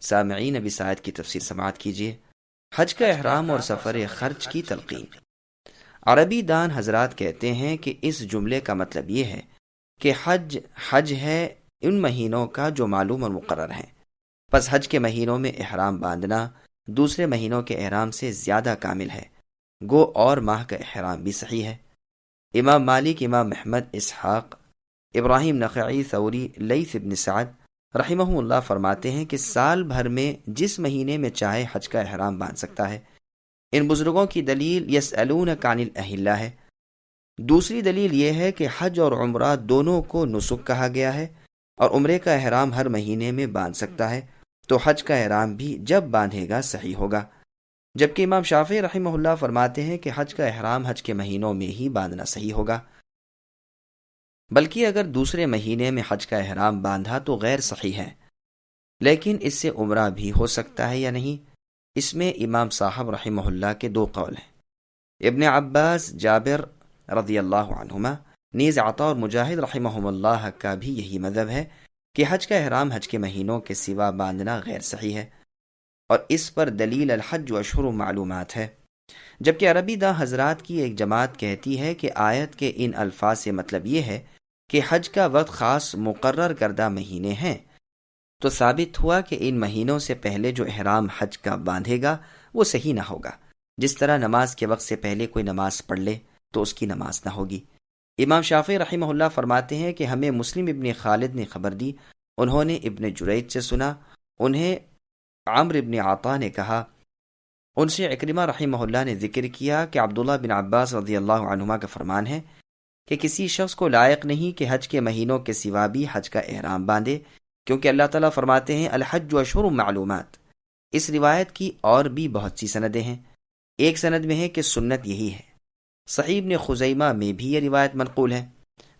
سامعین ابی سعید کی تفسیر سماعت کیجیے۔ حج کا احرام اور سفر خرچ کی تلقین۔ عربی دان حضرات کہتے ہیں کہ اس جملے کا مطلب یہ ہے کہ حج ہے ان مہینوں کا جو معلوم اور مقرر ہیں، پس حج کے مہینوں میں احرام باندھنا دوسرے مہینوں کے احرام سے زیادہ کامل ہے، گو اور ماہ کا احرام بھی صحیح ہے۔ امام مالک، امام احمد، اسحاق، ابراہیم نخعی، ثوری، لیث ابن سعد رحمہ اللہ فرماتے ہیں کہ سال بھر میں جس مہینے میں چاہے حج کا احرام باندھ سکتا ہے۔ ان بزرگوں کی دلیل یسألونک عن الاہلہ ہے۔ دوسری دلیل یہ ہے کہ حج اور عمرہ دونوں کو نسک کہا گیا ہے، اور عمرے کا احرام ہر مہینے میں باندھ سکتا ہے، تو حج کا احرام بھی جب باندھے گا صحیح ہوگا۔ جبکہ امام شافعی رحمہ اللہ فرماتے ہیں کہ حج کا احرام حج کے مہینوں میں ہی باندھنا صحیح ہوگا، بلکہ اگر دوسرے مہینے میں حج کا احرام باندھا تو غیر صحیح ہے۔ لیکن اس سے عمرہ بھی ہو سکتا ہے یا نہیں، اس میں امام صاحب رحمہ اللہ کے دو قول ہیں۔ ابن عباس، جابر رضی اللہ عنہما، نیز عطا اور مجاہد رحمہم اللہ کا بھی یہی مذہب ہے کہ حج کا احرام حج کے مہینوں کے سوا باندھنا غیر صحیح ہے، اور اس پر دلیل الحج اشہر معلومات ہے۔ جبکہ عربی داں حضرات کی ایک جماعت کہتی ہے کہ آیت کے ان الفاظ سے مطلب یہ ہے کہ حج کا وقت خاص مقرر کردہ مہینے ہیں، تو ثابت ہوا کہ ان مہینوں سے پہلے جو احرام حج کا باندھے گا وہ صحیح نہ ہوگا۔ جس طرح نماز کے وقت سے پہلے کوئی نماز پڑھ لے تو اس کی نماز نہ ہوگی۔ امام شافعی رحمہ اللہ فرماتے ہیں کہ ہمیں مسلم ابن خالد نے خبر دی، انہوں نے ابن جریج سے سنا، انہیں عمرو ابن عطا نے کہا، ان سے عکرمہ رحمہ اللہ نے ذکر کیا کہ عبداللہ بن عباس رضی اللہ عنہما کا فرمان ہے کہ کسی شخص کو لائق نہیں کہ حج کے مہینوں کے سوا بھی حج کا احرام باندھے، کیونکہ اللہ تعالیٰ فرماتے ہیں الحج اشہر معلومات۔ اس روایت کی اور بھی بہت سی سندیں ہیں۔ ایک سند میں ہے کہ سنت یہی ہے۔ صحیح ابن خزیمہ میں بھی یہ روایت منقول ہے۔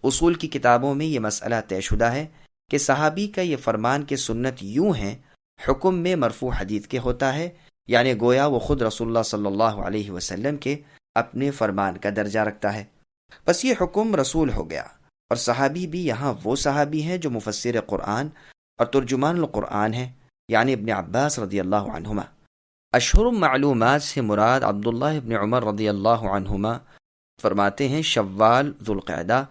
اصول کی کتابوں میں یہ مسئلہ طے شدہ ہے کہ صحابی کا یہ فرمان کہ سنت یوں ہے حکم میں مرفوع حدیث کے ہوتا ہے، یعنی گویا وہ خود رسول اللہ صلی اللہ علیہ وسلم کے اپنے فرمان کا درجہ رکھتا ہے، بس یہ حکم رسول ہو گیا۔ اور صحابی بھی یہاں وہ صحابی ہیں جو مفسر قرآن اور ترجمان القرآن ہیں، یعنی ابن عباس رضی اللہ عنہما۔ اشہر معلومات سے مراد عبداللہ ابن عمر رضی اللہ عنہما فرماتے ہیں شوال، ذوالقعدہ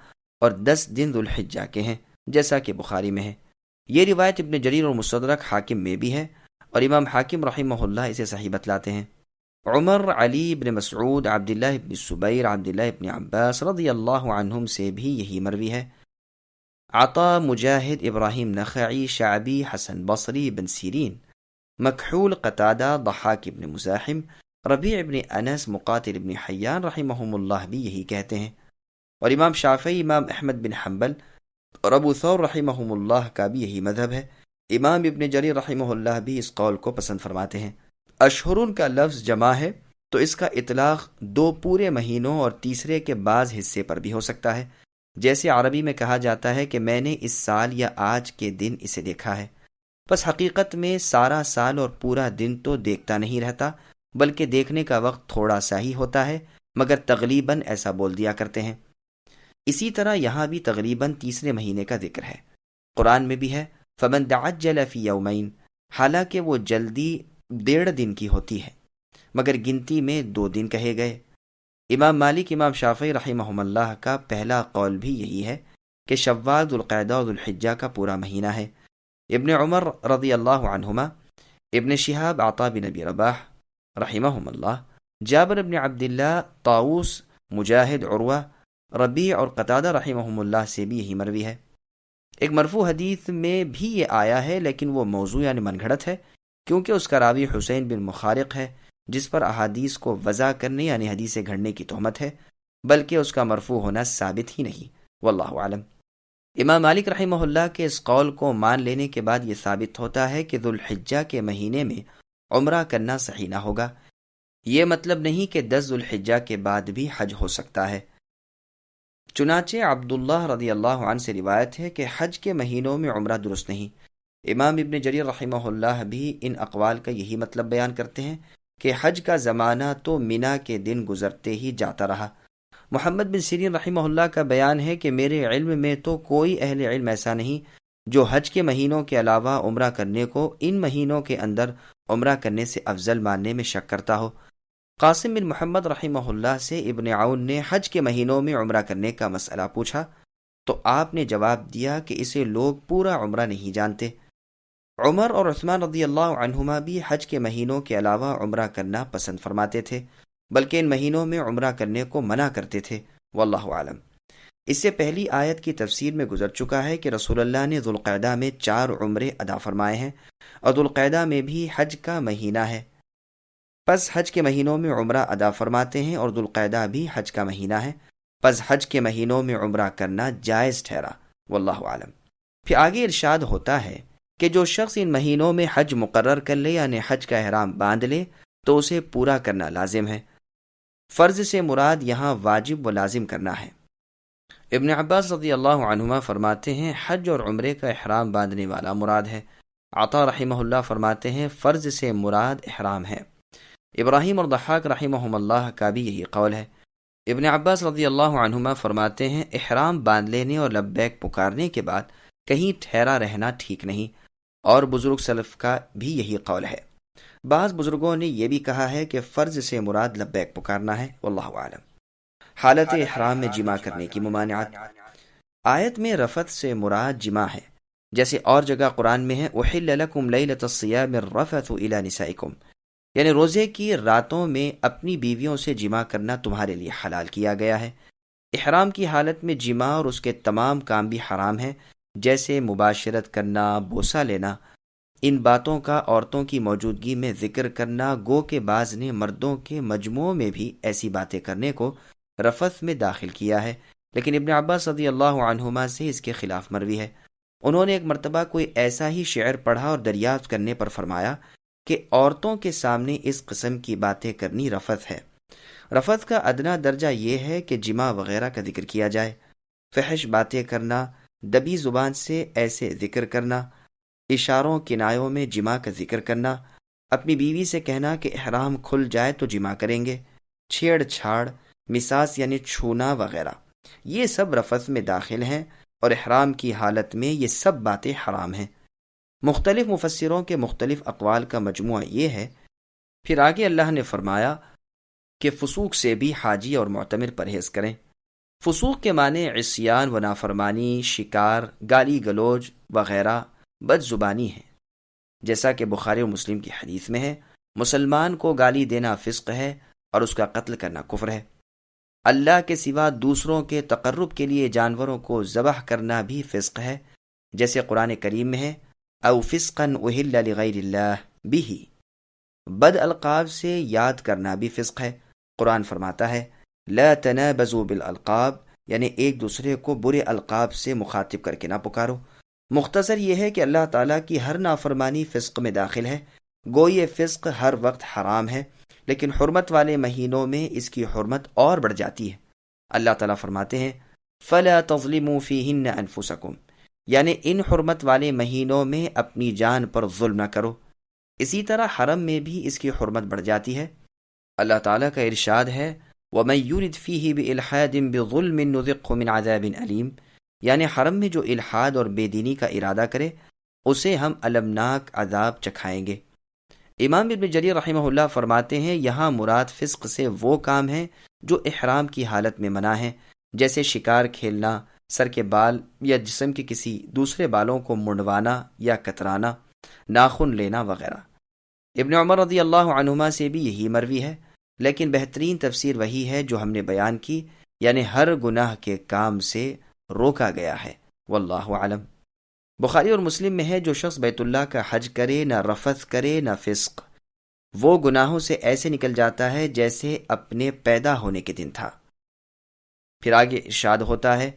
اور 10 دن ذوالحجہ کے ہیں، جیسا کہ بخاری میں ہے۔ یہ روایت ابن جریر اور مستدرک حاکم میں بھی ہے، اور امام حاکم رحمہ اللہ اسے صحیح بتلاتے ہیں۔ عمر، علی ابن مسعود، عبداللہ ابن الزبیر، عبداللہ ابن عباس رضی اللہ عنہم سے بھی یہی مروی ہے۔ عطا، مجاہد، ابراہیم نخعی، شعبی، حسن بصری، ابن سیرین، مکحول، قتادہ، ضحاک ابن مزاحم، ربیع ابن انس، مقاتل ابن حیان رحمہم اللہ بھی یہی کہتے ہیں، اور امام شافعی، امام احمد بن حنبل اور ابو ثور رحمہم اللہ کا بھی یہی مذہب ہے۔ امام ابن جریر رحمہ اللہ بھی اس قول کو پسند فرماتے ہیں۔ اشہرن کا لفظ جمع ہے تو اس کا اطلاق 2 پورے مہینوں اور تیسرے کے بعض حصے پر بھی ہو سکتا ہے، جیسے عربی میں کہا جاتا ہے کہ میں نے اس سال یا آج کے دن اسے دیکھا ہے، بس حقیقت میں سارا سال اور پورا دن تو دیکھتا نہیں رہتا، بلکہ دیکھنے کا وقت تھوڑا سا ہی ہوتا ہے، مگر تغلیباً ایسا بول دیا کرتے ہیں۔ اسی طرح یہاں بھی تغلیباً تیسرے مہینے کا ذکر ہے۔ قرآن میں بھی ہے فَمَن تَعَجَّلَ فِي يَوْمَيْنِ، حالانکہ وہ جلدی 1.5 دن کی ہوتی ہے، مگر گنتی میں 2 دن کہے گئے۔ امام مالک، امام شافعی رحمہم اللہ کا پہلا قول بھی یہی ہے کہ شوال، ذوالقعدہ اور ذوالحجہ کا پورا مہینہ ہے۔ ابن عمر رضی اللہ عنہما، ابن شہاب، عطا بن ابی رباح رحمہم اللہ، جابر بن عبداللہ، طاؤوس، مجاہد، عروہ، ربیع اور قتادہ رحمہم اللہ سے بھی یہی مروی ہے۔ ایک مرفوع حدیث میں بھی یہ آیا ہے، لیکن وہ موضوع یعنی من گھڑت ہے، کیونکہ اس کا راوی حسین بن مخارق ہے، جس پر احادیث کو وضع کرنے یعنی حدیثیں گھڑنے کی تہمت ہے، بلکہ اس کا مرفوع ہونا ثابت ہی نہیں، واللہ اعلم۔ امام مالک رحمہ اللہ کے اس قول کو مان لینے کے بعد یہ ثابت ہوتا ہے کہ ذوالحجہ کے مہینے میں عمرہ کرنا صحیح نہ ہوگا۔ یہ مطلب نہیں کہ 10 ذوالحجہ کے بعد بھی حج ہو سکتا ہے۔ چنانچہ عبداللہ رضی اللہ عنہ سے روایت ہے کہ حج کے مہینوں میں عمرہ درست نہیں۔ امام ابن جریر رحمہ اللہ بھی ان اقوال کا یہی مطلب بیان کرتے ہیں کہ حج کا زمانہ تو مینا کے دن گزرتے ہی جاتا رہا۔ محمد بن سیرین رحمہ اللہ کا بیان ہے کہ میرے علم میں تو کوئی اہل علم ایسا نہیں جو حج کے مہینوں کے علاوہ عمرہ کرنے کو ان مہینوں کے اندر عمرہ کرنے سے افضل ماننے میں شک کرتا ہو۔ قاسم بن محمد رحمہ اللہ سے ابن عون نے حج کے مہینوں میں عمرہ کرنے کا مسئلہ پوچھا تو آپ نے جواب دیا کہ اسے لوگ پورا عمرہ نہیں جانتے۔ عمر اور عثمان رضی اللہ عنہما بھی حج کے مہینوں کے علاوہ عمرہ کرنا پسند فرماتے تھے، بلکہ ان مہینوں میں عمرہ کرنے کو منع کرتے تھے، واللہ عالم۔ اس سے پہلی آیت کی تفسیر میں گزر چکا ہے کہ رسول اللہ نے ذوالقعدہ میں 4 عمرے ادا فرمائے ہیں، اور ذوالقعدہ میں بھی حج کا مہینہ ہے، پس حج کے مہینوں میں عمرہ ادا فرماتے ہیں، اور ذوالقعدہ بھی حج کا مہینہ ہے، پس حج کے مہینوں میں عمرہ کرنا جائز ٹھہرا، واللہ عالم۔ پھر آگے ارشاد ہوتا ہے کہ جو شخص ان مہینوں میں حج مقرر کر لے یعنی حج کا احرام باندھ لے تو اسے پورا کرنا لازم ہے۔ فرض سے مراد یہاں واجب و لازم کرنا ہے۔ ابن عباس رضی اللہ عنہما فرماتے ہیں حج اور عمرے کا احرام باندھنے والا مراد ہے۔ عطا رحمہ اللہ فرماتے ہیں فرض سے مراد احرام ہے۔ ابراہیم اور ضحاک رحمہم اللہ کا بھی یہی قول ہے۔ ابن عباس رضی اللہ عنہما فرماتے ہیں احرام باندھ لینے اور لبیک پکارنے کے بعد کہیں ٹھہرا رہنا ٹھیک نہیں، اور بزرگ سلف کا بھی یہی قول ہے۔ بعض بزرگوں نے یہ بھی کہا ہے کہ فرض سے مراد لبیک پکارنا ہے، واللہ اعلم۔ حالت احرام میں جماع کرنے کی ممانعت۔ آیت میں رفث سے مراد جماع ہے، جیسے اور جگہ قرآن میں ہے احل لکم لیلۃ الصیام الرفث الی نسائکم، یعنی روزے کی راتوں میں اپنی بیویوں سے جماع کرنا تمہارے لیے حلال کیا گیا ہے۔ احرام کی حالت میں جماع اور اس کے تمام کام بھی حرام ہیں، جیسے مباشرت کرنا، بوسہ لینا۔ ان باتوں کا عورتوں کی موجودگی میں ذکر کرنا، گو کہ بعض نے مردوں کے مجموعوں میں بھی ایسی باتیں کرنے کو رفث میں داخل کیا ہے، لیکن ابن عباس رضی اللہ عنہما سے اس کے خلاف مروی ہے۔ انہوں نے ایک مرتبہ کوئی ایسا ہی شعر پڑھا اور دریافت کرنے پر فرمایا کہ عورتوں کے سامنے اس قسم کی باتیں کرنی رفث ہے۔ رفث کا ادنا درجہ یہ ہے کہ جماع وغیرہ کا ذکر کیا جائے، فحش باتیں کرنا، دبی زبان سے ایسے ذکر کرنا، اشاروں کنایوں میں جماع کا ذکر کرنا، اپنی بیوی سے کہنا کہ احرام کھل جائے تو جماع کریں گے، چھیڑ چھاڑ، مساس یعنی چھونا وغیرہ، یہ سب رفث میں داخل ہیں، اور احرام کی حالت میں یہ سب باتیں حرام ہیں۔ مختلف مفسروں کے مختلف اقوال کا مجموعہ یہ ہے۔ پھر آگے اللہ نے فرمایا کہ فسوق سے بھی حاجی اور معتمر پرہیز کریں۔ فسوق کے معنی عصیان و نافرمانی، شکار، گالی گلوج وغیرہ بد زبانی ہے، جیسا کہ بخاری و مسلم کی حدیث میں ہے مسلمان کو گالی دینا فسق ہے اور اس کا قتل کرنا کفر ہے۔ اللہ کے سوا دوسروں کے تقرب کے لیے جانوروں کو ذبح کرنا بھی فسق ہے، جیسے قرآن کریم میں ہے او فسقا اہل لغیر اللہ بہ۔ بد القاب سے یاد کرنا بھی فسق ہے۔ قرآن فرماتا ہے لا تنابزوا بالالقاب، یعنی ایک دوسرے کو برے القاب سے مخاطب کر کے نہ پکارو۔ مختصر یہ ہے کہ اللہ تعالیٰ کی ہر نافرمانی فسق میں داخل ہے، گو یہ فسق ہر وقت حرام ہے، لیکن حرمت والے مہینوں میں اس کی حرمت اور بڑھ جاتی ہے۔ اللہ تعالیٰ فرماتے ہیں فلا تظلموا فیہن انفسکم، یعنی ان حرمت والے مہینوں میں اپنی جان پر ظلم نہ کرو۔ اسی طرح حرم میں بھی اس کی حرمت بڑھ جاتی ہے۔ اللہ تعالیٰ کا ارشاد ہے وَمَن يُرِدْ فِيهِ بِإِلْحَادٍ بِظُلْمٍ نُذِقْهُ مِنْ عَذَابٍ أَلِيمٍ، یعنی حرم میں جو الحاد اور بے دینی کا ارادہ کرے اسے ہم المناک عذاب چکھائیں گے۔ امام ابن جریر رحمہ اللہ فرماتے ہیں یہاں مراد فسق سے وہ کام ہیں جو احرام کی حالت میں منع ہیں، جیسے شکار کھیلنا، سر کے بال یا جسم کے کسی دوسرے بالوں کو منڈوانا یا کترانا، ناخن لینا وغیرہ۔ ابن عمر رضی اللہ عنہما سے بھی یہی مروی ہے، لیکن بہترین تفسیر وہی ہے جو ہم نے بیان کی، یعنی ہر گناہ کے کام سے روکا گیا ہے، واللہ اعلم۔ بخاری اور مسلم میں ہے جو شخص بیت اللہ کا حج کرے، نہ رفث کرے نہ فسق، وہ گناہوں سے ایسے نکل جاتا ہے جیسے اپنے پیدا ہونے کے دن تھا۔ پھر آگے ارشاد ہوتا ہے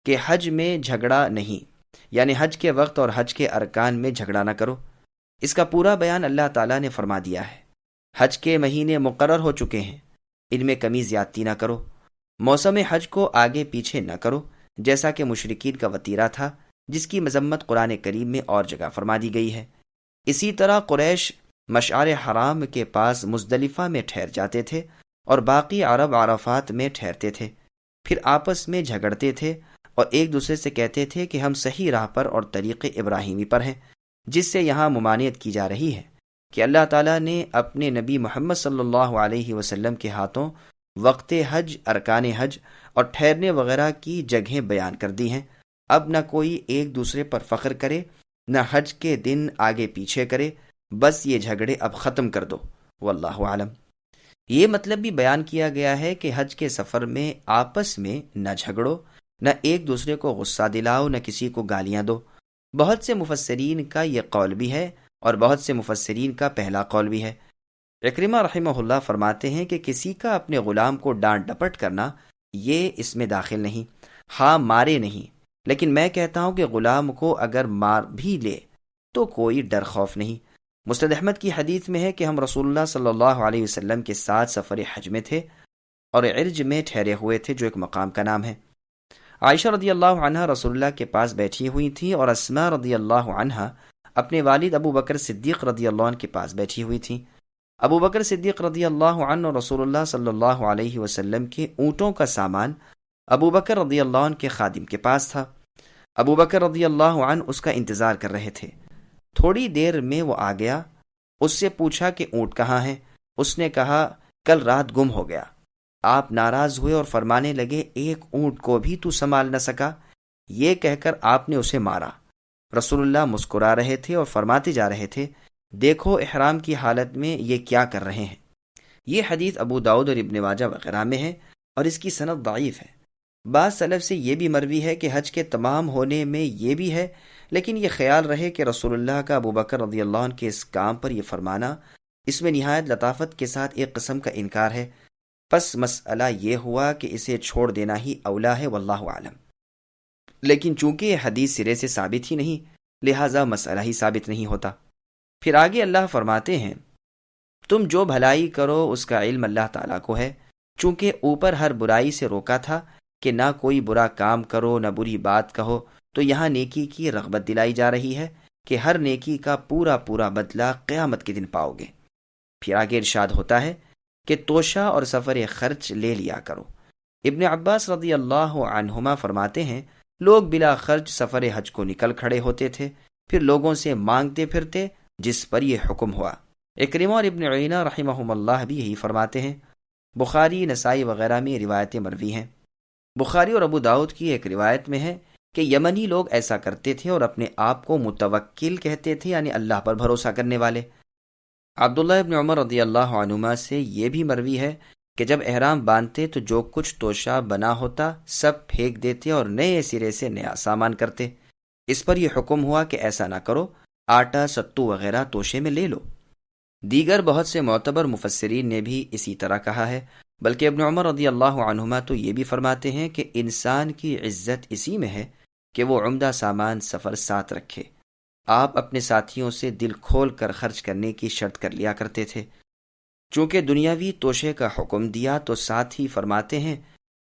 کہ حج میں جھگڑا نہیں، یعنی حج کے وقت اور حج کے ارکان میں جھگڑا نہ کرو۔ اس کا پورا بیان اللہ تعالیٰ نے فرما دیا ہے۔ حج کے مہینے مقرر ہو چکے ہیں، ان میں کمی زیادتی نہ کرو۔ موسم حج کو آگے پیچھے نہ کرو، جیسا کہ مشرکین کا وتیرہ تھا، جس کی مذمت قرآن کریم میں اور جگہ فرما دی گئی ہے۔ اسی طرح قریش مشعر حرام کے پاس مزدلفہ میں ٹھہر جاتے تھے اور باقی عرب عرفات میں ٹھہرتے تھے، پھر آپس میں جھگڑتے تھے اور ایک دوسرے سے کہتے تھے کہ ہم صحیح راہ پر اور طریق ابراہیمی پر ہیں، جس سے یہاں ممانعت کی جا رہی ہے کہ اللہ تعالیٰ نے اپنے نبی محمد صلی اللہ علیہ وسلم کے ہاتھوں وقت حج، ارکان حج اور ٹھہرنے وغیرہ کی جگہیں بیان کر دی ہیں۔ اب نہ کوئی ایک دوسرے پر فخر کرے، نہ حج کے دن آگے پیچھے کرے، بس یہ جھگڑے اب ختم کر دو، واللہ عالم۔ یہ مطلب بھی بیان کیا گیا ہے کہ حج کے سفر میں آپس میں نہ جھگڑو، نہ ایک دوسرے کو غصہ دلاؤ، نہ کسی کو گالیاں دو۔ بہت سے مفسرین کا یہ قول بھی ہے اور بہت سے مفسرین کا پہلا قول بھی ہے۔ عکرمہ رحمہ اللہ فرماتے ہیں کہ کسی کا اپنے غلام کو ڈانٹ ڈپٹ کرنا یہ اس میں داخل نہیں، ہاں مارے نہیں، لیکن میں کہتا ہوں کہ غلام کو اگر مار بھی لے تو کوئی ڈر خوف نہیں۔ مسند احمد کی حدیث میں ہے کہ ہم رسول اللہ صلی اللہ علیہ وسلم کے ساتھ سفر حج میں تھے اور عرج میں ٹھہرے ہوئے تھے، جو ایک مقام کا نام ہے۔ عائشہ رضی اللہ عنہا رسول اللہ کے پاس بیٹھی ہوئی تھیں اور اسماء رضی اللہ عنہا اپنے والد ابو بکر صدیق رضی اللہ عنہ کے پاس بیٹھی ہوئی تھیں۔ ابو بکر صدیق رضی اللہ عنہ اور رسول اللہ صلی اللہ علیہ وسلم کے اونٹوں کا سامان ابو بکر رضی اللہ عنہ کے خادم کے پاس تھا۔ ابو بکر رضی اللہ عنہ اس کا انتظار کر رہے تھے۔ تھوڑی دیر میں وہ آ گیا، اس سے پوچھا کہ اونٹ کہاں ہے؟ اس نے کہا کل رات گم ہو گیا۔ آپ ناراض ہوئے اور فرمانے لگے ایک اونٹ کو بھی تو سنبھال نہ سکا؟ یہ کہہ کر آپ نے اسے مارا۔ رسول اللہ مسکرا رہے تھے اور فرماتے جا رہے تھے دیکھو احرام کی حالت میں یہ کیا کر رہے ہیں۔ یہ حدیث ابو داؤد اور ابن ماجہ وغیرہ میں ہے اور اس کی سند ضعیف ہے۔ بعض سلف سے یہ بھی مروی ہے کہ حج کے تمام ہونے میں یہ بھی ہے، لیکن یہ خیال رہے کہ رسول اللہ کا ابو بکر رضی اللہ عنہ کے اس کام پر یہ فرمانا اس میں نہایت لطافت کے ساتھ ایک قسم کا انکار ہے، پس مسئلہ یہ ہوا کہ اسے چھوڑ دینا ہی اولا ہے، واللہ عالم۔ لیکن چونکہ یہ حدیث سرے سے ثابت ہی نہیں، لہٰذا مسئلہ ہی ثابت نہیں ہوتا۔ پھر آگے اللہ فرماتے ہیں تم جو بھلائی کرو اس کا علم اللہ تعالیٰ کو ہے، چونکہ اوپر ہر برائی سے روکا تھا کہ نہ کوئی برا کام کرو نہ بری بات کہو، تو یہاں نیکی کی رغبت دلائی جا رہی ہے کہ ہر نیکی کا پورا پورا بدلہ قیامت کے دن پاؤ گے۔ پھر آگے ارشاد ہوتا ہے کہ توشہ اور سفر خرچ لے لیا کرو۔ ابن عباس رضی اللہ عنہما فرماتے ہیں لوگ بلا خرچ سفر حج کو نکل کھڑے ہوتے تھے، پھر لوگوں سے مانگتے پھرتے، جس پر یہ حکم ہوا۔ اکرمہ اور ابن عینہ رحمہم اللہ بھی یہی فرماتے ہیں۔ بخاری، نسائی وغیرہ میں روایتیں مروی ہیں۔ بخاری اور ابو داؤد کی ایک روایت میں ہے کہ یمنی لوگ ایسا کرتے تھے اور اپنے آپ کو متوکل کہتے تھے، یعنی اللہ پر بھروسہ کرنے والے۔ عبداللہ ابن عمر رضی اللہ عنہما سے یہ بھی مروی ہے کہ جب احرام باندھتے تو جو کچھ توشہ بنا ہوتا سب پھینک دیتے اور نئے سرے سے نیا سامان کرتے۔ اس پر یہ حکم ہوا کہ ایسا نہ کرو، آٹا، ستو وغیرہ توشے میں لے لو۔ دیگر بہت سے معتبر مفسرین نے بھی اسی طرح کہا ہے، بلکہ ابن عمر رضی اللہ عنہما تو یہ بھی فرماتے ہیں کہ انسان کی عزت اسی میں ہے کہ وہ عمدہ سامان سفر ساتھ رکھے۔ آپ اپنے ساتھیوں سے دل کھول کر خرچ کرنے کی شرط کر لیا کرتے تھے۔ چونکہ دنیاوی توشے کا حکم دیا تو ساتھ ہی فرماتے ہیں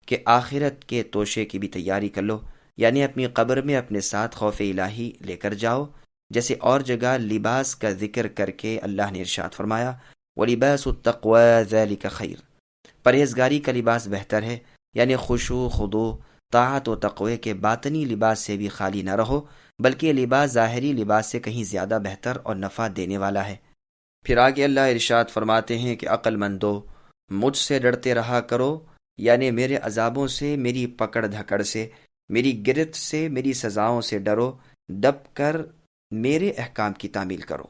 کہ آخرت کے توشے کی بھی تیاری کر لو، یعنی اپنی قبر میں اپنے ساتھ خوف الہی لے کر جاؤ۔ جیسے اور جگہ لباس کا ذکر کر کے اللہ نے ارشاد فرمایا وَلِبَاسُ التَّقْوَى ذَلِكَ خَيْرٌ، پرہیزگاری کا لباس بہتر ہے، یعنی خشوع، خضوع، طاعت و تقوی کے باطنی لباس سے بھی خالی نہ رہو، بلکہ یہ لباس ظاہری لباس سے کہیں زیادہ بہتر اور نفع دینے والا ہے۔ پھر آگے اللہ ارشاد فرماتے ہیں کہ عقل مندو مجھ سے ڈرتے رہا کرو، یعنی میرے عذابوں سے، میری پکڑ دھکڑ سے، میری گرفت سے، میری سزاؤں سے ڈرو، ڈپ کر میرے احکام کی تعمیل کرو،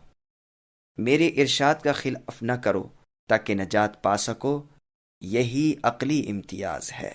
میرے ارشاد کا خلاف نہ کرو تاکہ نجات پا سکو، یہی عقلی امتیاز ہے۔